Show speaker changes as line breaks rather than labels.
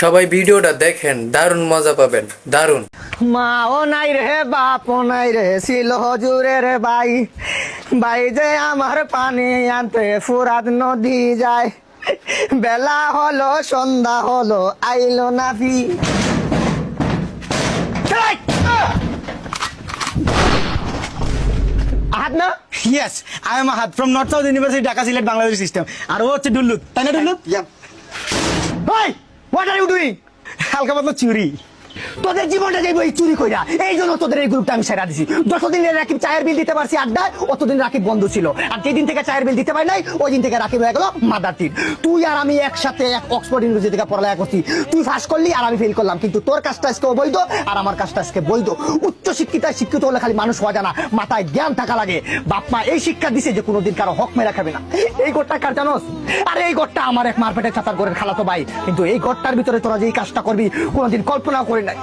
সবাই ভিডিওটা দেখেন, দারুণ মজা পাবেন, দারুণ।
মাও নাই রে বাপও নাই রে ছিল হজুরের ভাই, ভাই যে আমার পানি আনতে ফুরাত নদী যায়, বেলা হলো সন্ধ্যা হলো আইলো না ফি। আহাদ না?
Yes, I am Ahad from North South University, Dhaka, Silet, Bangladesh system. আর ও হচ্ছে ডুল্লুত, তাই না ডুল্লুত?
Hey, what are you doing?
হালকা পাতলা চুরি।
তোদের জীবনটা যাইব এই চুরি কইরা, এই জন্য তোদের এই গ্রুপটা আমি সেরা দিছি। যতদিন রাকিব চায়ের বিল দিতে পারছি আড্ডায়, অতদিন রাকিব বন্ধ ছিল। আর যেদিন থেকে চায়ের বিল দিতে পারি নাই, ওই দিন থেকে রাকিব হয়ে গেল মাদারটির। তুই আর আমি একসাথে এক অক্সফোর্ড ইউনিভার্সিটি থেকে পড়ালেখা করছি। তুই ফাঁস করলি আর আমি ফেল করলাম, কিন্তু তোর কাজটা আজকে অবৈধ আর আমার কাজটা আজকে বৈধ। উচ্চ শিক্ষিত হলে খালি মানুষ হওয়া জানা, মাথায় জ্ঞান থাকা লাগে। বাপ মা এই শিক্ষা দিছে যে কোনোদিন কারো হক মেরা খাবে না। এই ঘরটা কার জানোস? আরে এই ঘরটা আমার এক মারপেটের চাচার ঘরের খালাতো ভাই, কিন্তু এই ঘরটার ভিতরে তোরা যে এই কাজটা করবি কোনোদিন কল্পনাও করি নাই।